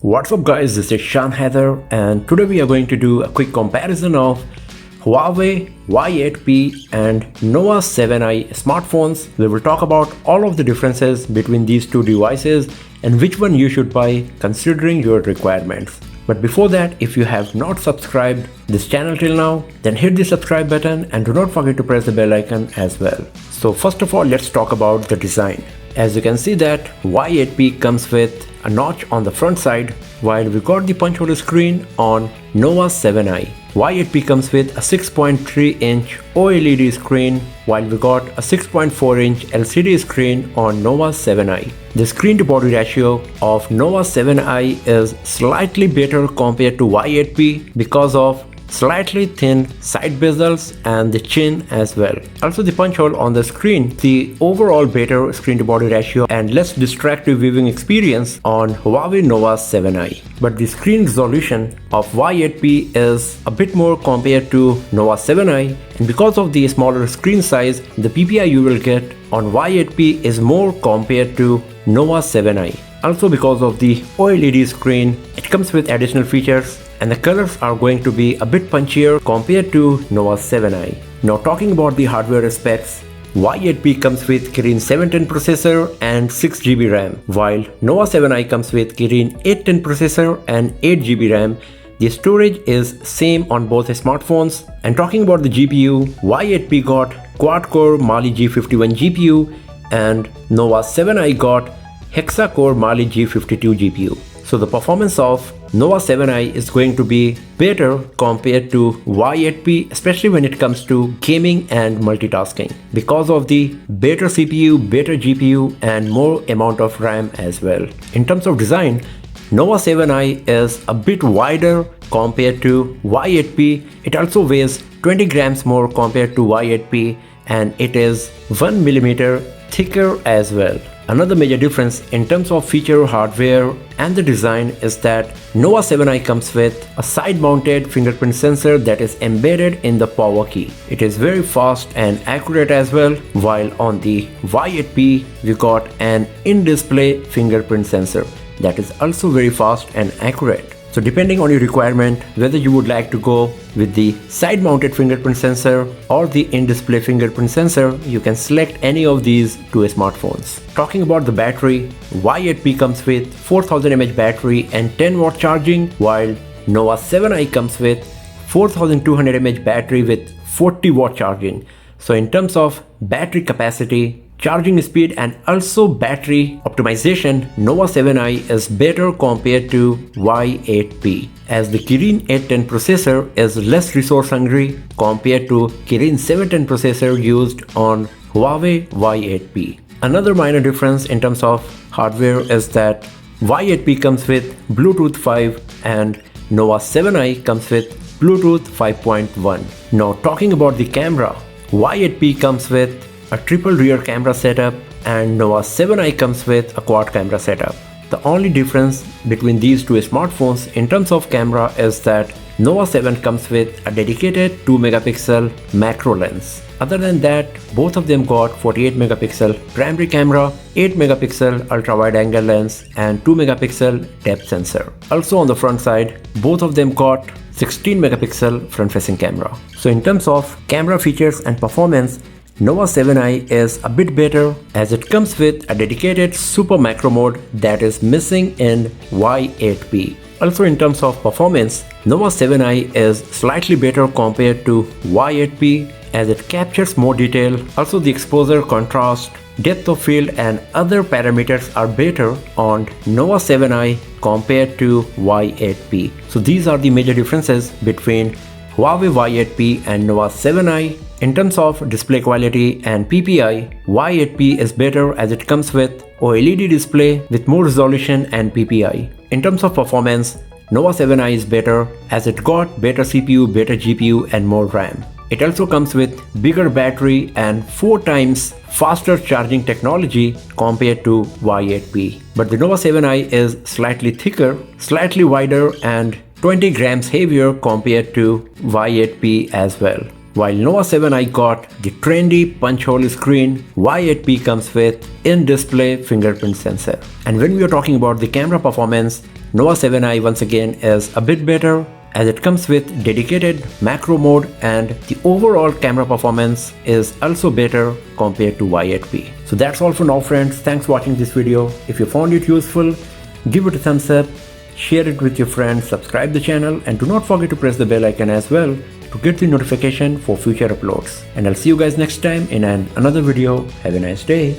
What's up guys, this is Shan Heather and today we are going to do a quick comparison of Huawei Y8p and Nova 7i smartphones. We will talk about all of the differences between these two devices and which one you should buy considering your requirements. But before that, if you have not subscribed this channel till now, then hit the subscribe button and do not forget to press the bell icon as well. So first of all, let's talk about the design. As you can see that Y8p comes with a notch on the front side, while we got the punch hole screen on Nova 7i. Y8p comes with a 6.3-inch OLED screen, while we got a 6.4-inch LCD screen on Nova 7i. The screen to body ratio of Nova 7i is slightly better compared to Y8p because of slightly thin side bezels and the chin as well. Also the punch hole on the screen, the overall better screen to body ratio and less distractive viewing experience on Huawei Nova 7i. But the screen resolution of Y8p is a bit more compared to Nova 7i, and because of the smaller screen size, the PPI you will get on Y8p is more compared to Nova 7i. Also because of the OLED screen, it comes with additional features and the colors are going to be a bit punchier compared to Nova 7i. Now talking about the hardware specs, Y8p comes with Kirin 710 processor and 6GB RAM, while Nova 7i comes with Kirin 810 processor and 8GB RAM. The storage is same on both smartphones. And talking about the GPU, Y8p got quad-core Mali G51 GPU and Nova 7i got hexa-core Mali G52 GPU. So the performance of Nova 7i is going to be better compared to Y8p, especially when it comes to gaming and multitasking, because of the better CPU, better GPU and more amount of RAM as well. In terms of design, Nova 7i is a bit wider compared to Y8p. It also weighs 20 grams more compared to Y8p and it is 1mm thicker as well. Another major difference in terms of feature, hardware and the design is that Nova 7i comes with a side-mounted fingerprint sensor that is embedded in the power key. It is very fast and accurate as well, while on the Y8p we got an in-display fingerprint sensor that is also very fast and accurate. So depending on your requirement, whether you would like to go with the side-mounted fingerprint sensor or the in-display fingerprint sensor, you can select any of these two smartphones. Talking about the battery, Y8p comes with 4000 mAh battery and 10W charging, while Nova 7i comes with 4200 mAh battery with 40W charging. So in terms of battery capacity, charging speed and also battery optimization, Nova 7i is better compared to Y8p, as the Kirin 810 processor is less resource hungry compared to Kirin 710 processor used on Huawei Y8p. Another minor difference in terms of hardware is that Y8p comes with Bluetooth 5 and Nova 7i comes with Bluetooth 5.1. Now talking about the camera, Y8p comes with a triple rear camera setup and Nova 7i comes with a quad camera setup. The only difference between these two smartphones in terms of camera is that Nova 7 comes with a dedicated 2MP macro lens. Other than that, both of them got 48MP primary camera, 8MP ultra wide angle lens and 2MP depth sensor. Also on the front side, both of them got 16MP front facing camera. So in terms of camera features and performance, Nova 7i is a bit better as it comes with a dedicated super macro mode that is missing in Y8p. Also in terms of performance, Nova 7i is slightly better compared to Y8p as it captures more detail. Also the exposure, contrast, depth of field and other parameters are better on Nova 7i compared to Y8p. So these are the major differences between Huawei Y8p and Nova 7i. In terms of display quality and PPI, Y8p is better as it comes with OLED display with more resolution and PPI. In terms of performance, Nova 7i is better as it got better CPU, better GPU and more RAM. It also comes with bigger battery and 4 times faster charging technology compared to Y8p. But the Nova 7i is slightly thicker, slightly wider and 20 grams heavier compared to Y8p as well. While Nova 7i got the trendy punch hole screen, Y8p comes with in-display fingerprint sensor. And when we are talking about the camera performance, Nova 7i once again is a bit better as it comes with dedicated macro mode and the overall camera performance is also better compared to Y8p. So that's all for now friends. Thanks for watching this video. If you found it useful, give it a thumbs up, share it with your friends, subscribe the channel, and do not forget to press the bell icon as well to get the notification for future uploads. And I'll see you guys next time in another video. Have a nice day.